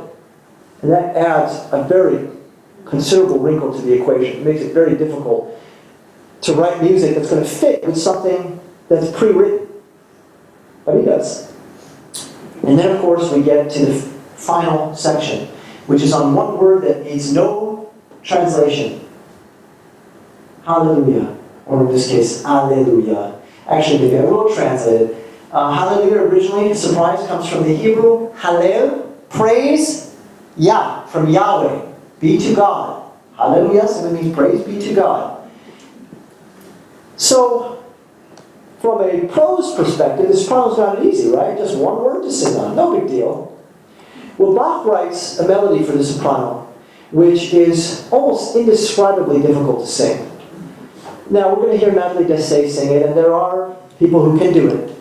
[SPEAKER 1] And that adds a very considerable wrinkle to the equation. It makes it very difficult to write music that's going to fit with something that's pre-written. But he does. And then, of course, we get to the final section, which is on one word that needs no translation. Hallelujah. Or in this case, Alleluia. Actually, maybe I will translate it. Hallelujah originally, surprise, comes from the Hebrew Hallel, praise, Yah, from Yahweh, be to God. Hallelujah simply means praise be to God. So, from a prose perspective, this problem's not easy, right? Just one word to sing on, no big deal. Well, Bach writes a melody for the soprano, which is almost indescribably difficult to sing. Now, we're going to hear Natalie Dessay sing it, and there are people who can do it.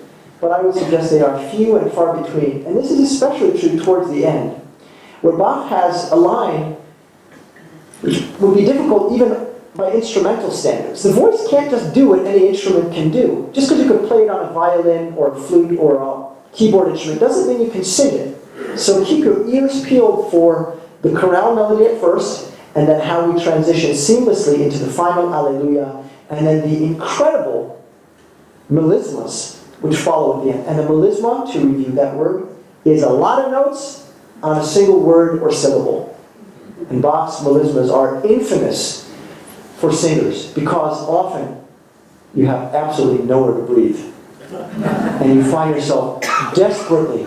[SPEAKER 1] But I would suggest they are few and far between. And this is especially true towards the end, where Bach has a line which would be difficult even by instrumental standards. The voice can't just do what any instrument can do. Just because you could play it on a violin or a flute or a keyboard instrument doesn't mean you can sing it. So keep your ears peeled for the chorale melody at first, and then how we transition seamlessly into the final Alleluia, and then the incredible melismas which follow at the end. And the melisma, to review that word, is a lot of notes on a single word or syllable. And Bach's melismas are infamous for singers, because often you have absolutely nowhere to breathe. And you find yourself desperately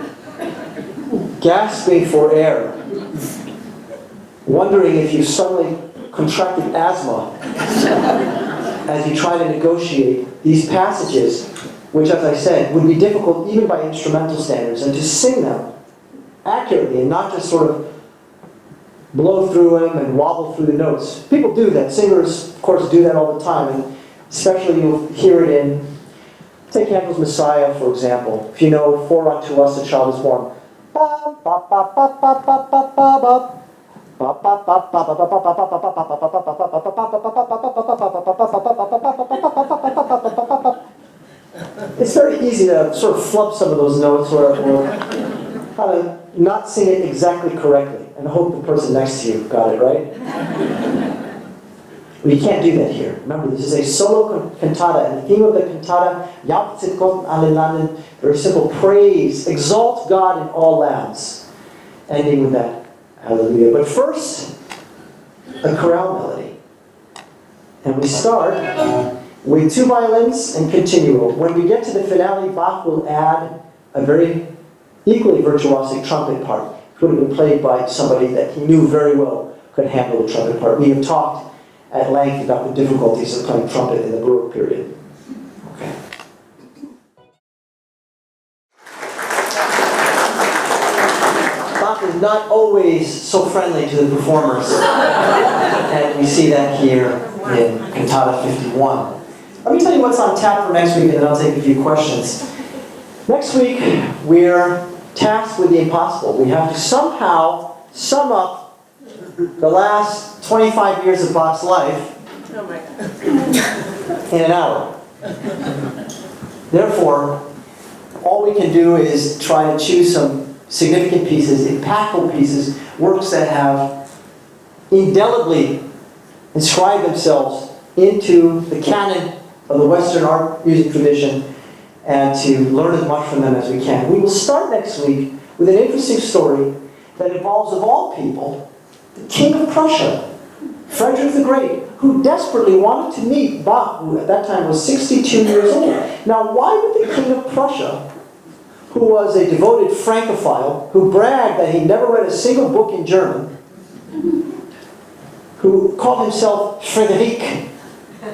[SPEAKER 1] gasping for air, wondering if you suddenly contracted asthma as you try to negotiate these passages, which, as I said, would be difficult even by instrumental standards, and to sing them accurately and not just sort of blow through them and wobble through the notes. People do that. Singers, of course, do that all the time, and especially you'll hear it in, take Handel's Messiah, for example. If you know, For unto us a child is born. It's very easy to sort of flub some of those notes or how to not sing it exactly correctly and hope the person next to you got it right. Well, you can't do that here. Remember, this is a solo cantata, and the theme of the cantata, Jauchzet Gott in Landen, very simple, praise, exalt God in all lands, ending with that Hallelujah. But first, a chorale melody. And we start with 2 violins and continuo. When we get to the finale, Bach will add a very equally virtuosic trumpet part. It would have been played by somebody that he knew very well could handle the trumpet part. We have talked at length about the difficulties of playing trumpet in the Baroque period. Okay. Bach is not always so friendly to the performers. And we see that here in Cantata 51. Let me tell you what's on tap for next week, and then I'll take a few questions. Next week, we're tasked with the impossible. We have to somehow sum up the last 25 years of Bach's life in an hour. Therefore, all we can do is try to choose some significant pieces, impactful pieces, works that have indelibly inscribed themselves into the canon of the Western art music tradition, and to learn as much from them as we can. We will start next week with an interesting story that involves, of all people, the King of Prussia, Frederick the Great, who desperately wanted to meet Bach, who at that time was 62 years old. Now, why would the King of Prussia, who was a devoted Francophile, who bragged that he never read a single book in German, who called himself Frederic,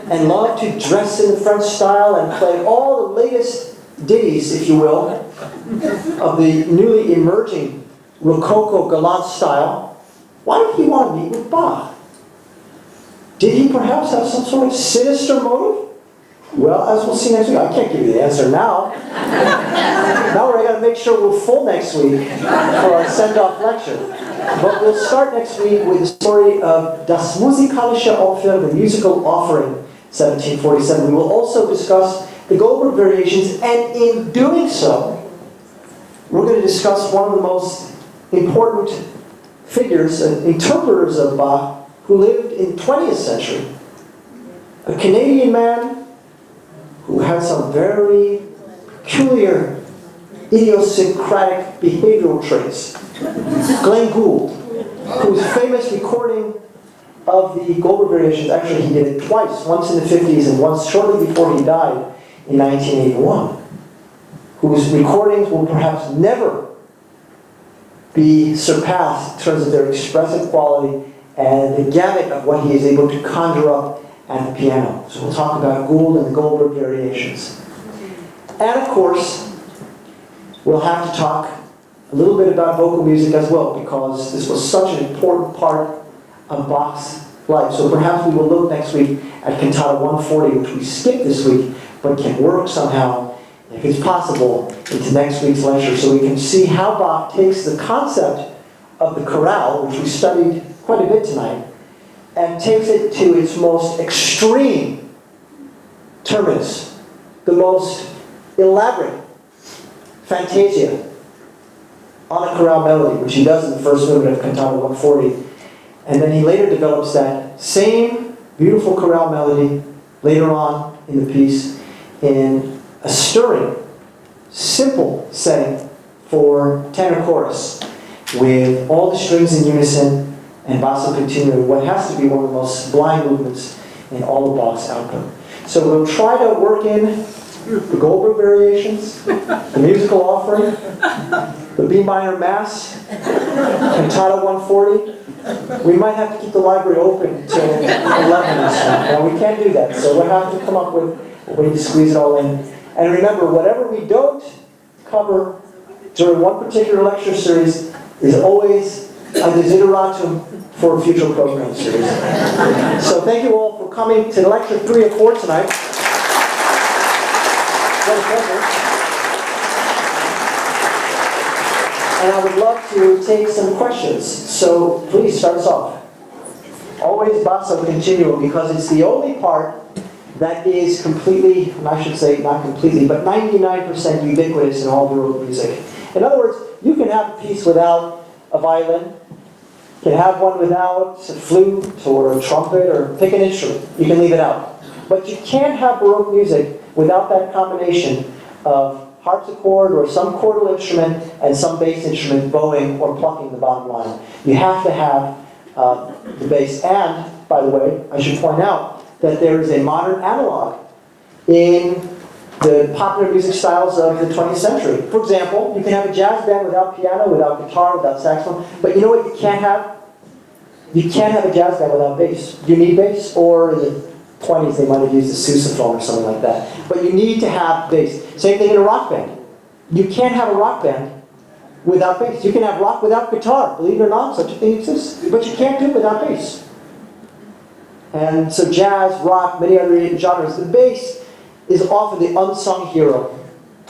[SPEAKER 1] and loved to dress in the French style and play all the latest ditties, if you will, of the newly emerging Rococo galant style, why did he want to meet with Bach? Did he perhaps have some sort of sinister motive? Well, as we'll see next week, I can't give you the answer now. Now we're going to make sure we're full next week for our send-off lecture. But we'll start next week with the story of Das musikalische Opfer, the musical offering, 1747. We will also discuss the Goldberg variations, and in doing so, we're going to discuss one of the most important figures and interpreters of Bach who lived in the 20th century. A Canadian man who had some very peculiar idiosyncratic behavioral traits. Glenn Gould, whose famous recording of the Goldberg variations, actually he did it twice, once in the 50s and once shortly before he died in 1981, whose recordings will perhaps never be surpassed in terms of their expressive quality and the gamut of what he is able to conjure up at the piano. So we'll talk about Gould and the Goldberg variations. And of course, we'll have to talk a little bit about vocal music as well, because this was such an important part of Bach's life. So perhaps we will look next week at Cantata 140, which we skipped this week, but can work somehow, if it's possible, into next week's lecture, so we can see how Bach takes the concept of the chorale, which we studied quite a bit tonight, and takes it to its most extreme terminus, the most elaborate fantasia on a chorale melody, which he does in the first movement of Cantata 140. And then he later develops that same beautiful chorale melody later on in the piece in a stirring, simple setting for tenor chorus, with all the strings in unison and basso continuo, what has to be one of the most sublime movements in all of Bach's output. So we'll try to work in the Goldberg variations, the musical offering, the B minor Mass, Cantata 140. We might have to keep the library open until 11 this time. Now we can't do that, so we'll have to come up with a way to squeeze it all in. And remember, whatever we don't cover during one particular lecture series is always a desideratum for a future program series. So thank you all for coming to lecture 3 or 4 tonight. What a pleasure. And I would love to take some questions. So please start us off. Always basso continuo, because it's the only part that is completely, and I should say not completely, but 99% ubiquitous in all Baroque music. In other words, you can have a piece without a violin, you can have one without a flute or a trumpet, or pick an instrument. You can leave it out. But you can't have Baroque music without that combination of harpsichord or some chordal instrument and some bass instrument bowing or plucking the bottom line. You have to have the bass. And, by the way, I should point out that there is a modern analog in the popular music styles of the 20th century. For example, you can have a jazz band without piano, without guitar, without saxophone, but you know what you can't have? You can't have a jazz band without bass. You need bass, or in the 20s they might have used a sousaphone or something like that. But you need to have bass. Same thing in a rock band. You can't have a rock band without bass. You can have rock without guitar. Believe it or not, such a thing exists. But you can't do it without bass. And so jazz, rock, many other genres, the bass is often the unsung hero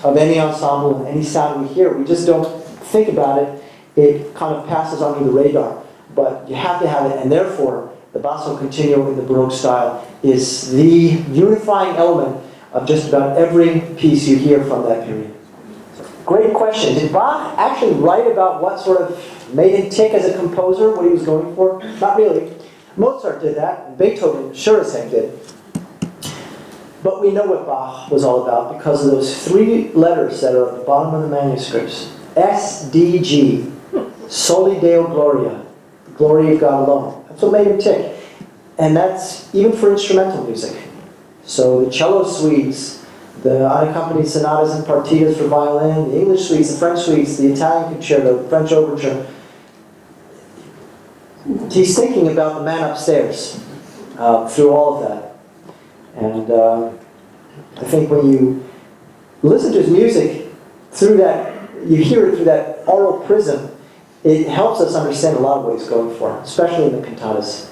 [SPEAKER 1] of any ensemble and any sound we hear. We just don't think about it. It kind of passes under the radar. But you have to have it, and therefore the basso continuo in the Baroque style is the unifying element of just about every piece you hear from that period. Great question. Did Bach actually write about what sort of made him tick as a composer, what he was going for? Not really. Mozart did that, and Beethoven sure as heck did. But we know what Bach was all about because of those 3 letters that are at the bottom of the manuscripts. SDG, Soli Deo Gloria, the glory of God alone. That's what made him tick. And that's even for instrumental music. So the cello suites, the unaccompanied sonatas and partitas for violin, the English suites, the French suites, the Italian concerto, the French overture. He's thinking about the man upstairs through all of that. And I think when you listen to his music through that, you hear it through that oral prism, it helps us understand a lot of what he's going for, especially in the cantatas.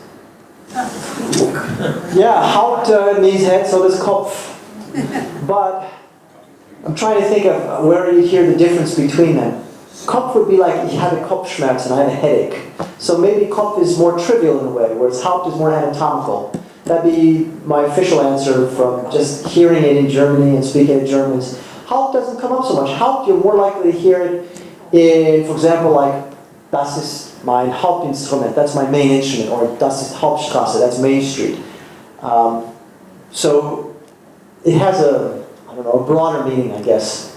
[SPEAKER 1] Yeah, Haupt means head, so does Kopf. But I'm trying to think of where you hear the difference between them. Kopf would be like he had a Kopfschmerz and I had a headache. So maybe Kopf is more trivial in a way, whereas Haupt is more anatomical. That'd be my official answer from just hearing it in Germany and speaking to Germans. Haupt doesn't come up so much. Haupt, you're more likely to hear it in, for example, like, das ist mein Hauptinstrument, that's my main instrument, or das ist Hauptstraße, that's Main Street. So it has a broader meaning, I guess.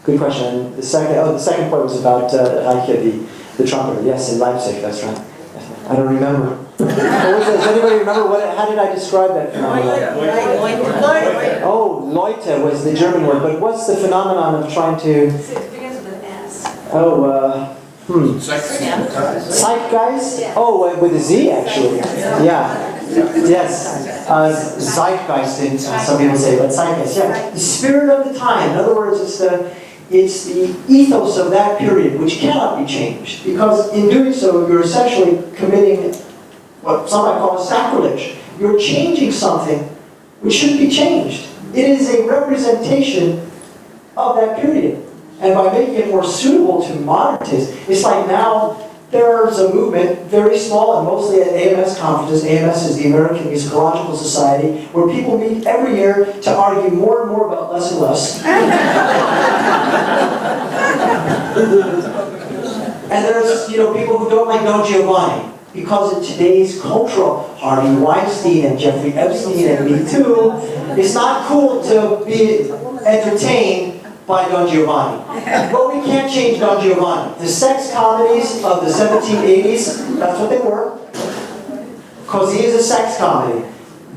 [SPEAKER 1] Good question. The second point was about Wachet, the trumpeter. Yes, in Leipzig, that's right. I don't remember. Does anybody remember how did I describe that phenomenon? Oh, Leute was the German word, but what's the phenomenon of trying to...
[SPEAKER 2] It begins with an S.
[SPEAKER 1] Zeitgeist? Oh, with a Z, actually. Yeah. Yes. Zeitgeist, some people say, but Zeitgeist, yeah. The spirit of the time. In other words, it's the ethos of that period, which cannot be changed. Because in doing so, you're essentially committing what some might call a sacrilege. You're changing something which shouldn't be changed. It is a representation of that period. And by making it more suitable to modern taste, it's like now there's a movement, very small and mostly at AMS conferences. AMS is the American Musicological Society, where people meet every year to argue more and more about less and less. And there's people who don't like Don Giovanni, because in today's cultural, Harvey Weinstein and Jeffrey Epstein and Me Too, it's not cool to be entertained by Don Giovanni. But we can't change Don Giovanni. The sex comedies of the 1780s, that's what they were. Because he is a sex comedy.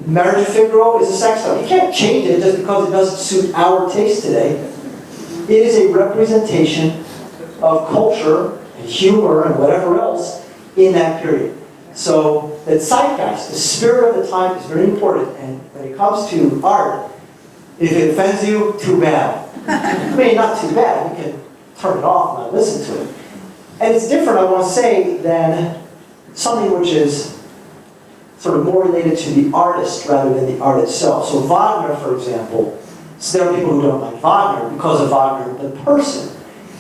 [SPEAKER 1] Marriage of Figaro is a sex comedy. You can't change it just because it doesn't suit our taste today. It is a representation of culture and humor and whatever else in that period. So the zeitgeist, the spirit of the time, is very important. And when it comes to art, if it offends you, too bad. I mean, not too bad. You can turn it off and not listen to it. And it's different, I want to say, than something which is sort of more related to the artist rather than the art itself. So Wagner, for example, so there are people who don't like Wagner because of Wagner, the person.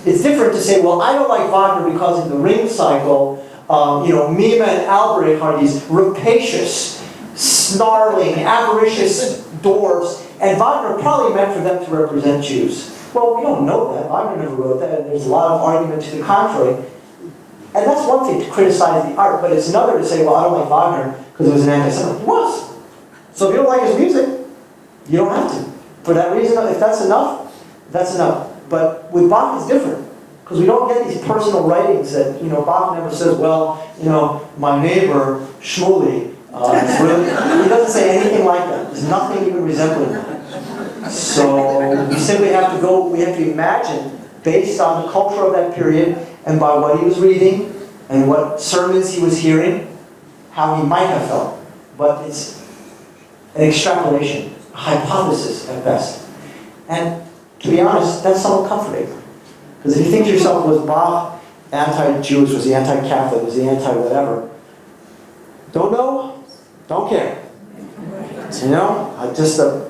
[SPEAKER 1] It's different to say, well, I don't like Wagner because in the Ring cycle, Mima and Albrecht are these rapacious, snarling, avaricious dwarfs, and Wagner probably meant for them to represent Jews. Well, we don't know that. Wagner never wrote that, and there's a lot of argument to the contrary. And that's one thing to criticize the art, but it's another to say, well, I don't like Wagner because it was an anti-Semite. He was. So if you don't like his music, you don't have to. For that reason, if that's enough, that's enough. But with Bach, it's different. Because we don't get these personal writings that, Bach never says, well, my neighbor, Shmuley, he doesn't say anything like that. There's nothing even resembling that. So we simply have to imagine, based on the culture of that period, and by what he was reading, and what sermons he was hearing, how he might have felt. But it's an extrapolation, a hypothesis at best. And to be honest, that's somewhat comforting. Because if you think to yourself, was Bach anti-Jewish, was he anti-Catholic, was he anti-whatever? Don't know, don't care.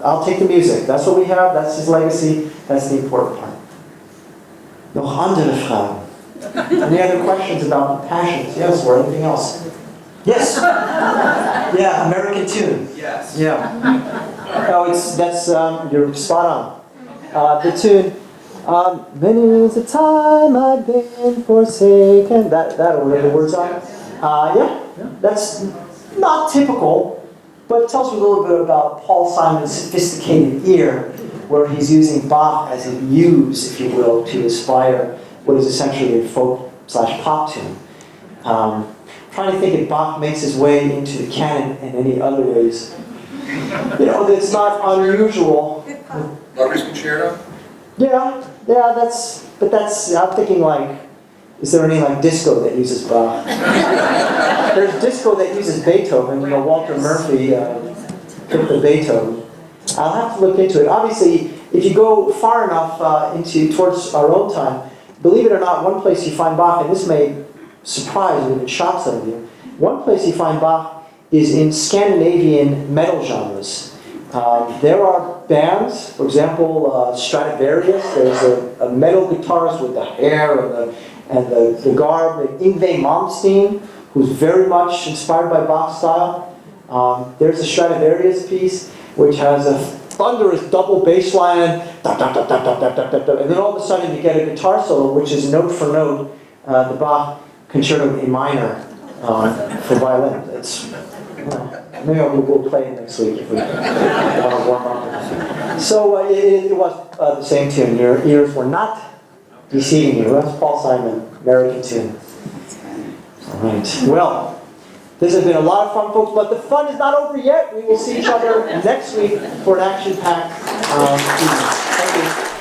[SPEAKER 1] I'll take the music. That's what we have, that's his legacy, that's the important part. Noch andere Fragen? Any other questions about the Passions? Yes, or anything else? Yes? Yeah, American tune.
[SPEAKER 3] Yes.
[SPEAKER 1] Yeah. You're spot on. The tune, Many is the time I've been forsaken. That whatever the words are. Yeah, that's not typical, but it tells you a little bit about Paul Simon's sophisticated ear, where he's using Bach as a muse, if you will, to inspire what is essentially a folk/pop tune. Trying to think if Bach makes his way into the canon in any other ways. It's not unusual.
[SPEAKER 3] Lover's Concerto?
[SPEAKER 1] Yeah, I'm thinking is there any disco that uses Bach? There's disco that uses Beethoven, Walter Murphy took the Beethoven. I'll have to look into it. Obviously, if you go far enough towards our own time, believe it or not, one place you find Bach, and this may surprise or even shock some of you, one place you find Bach is in Scandinavian metal genres. There are bands, for example, Stradivarius. There's a metal guitarist with the hair and the garb, Yngwie Malmsteen, who's very much inspired by Bach style. There's a Stradivarius piece which has a thunderous double bass line, and then all of a sudden you get a guitar solo which is note for note the Bach Concerto in minor for violin. Maybe we'll play it next week if we want to warm up. So it was the same tune. Your ears were not deceiving you. That's Paul Simon, American tune. All right. Well, this has been a lot of fun, folks, but the fun is not over yet. We will see each other next week for an action-packed evening. Thank you.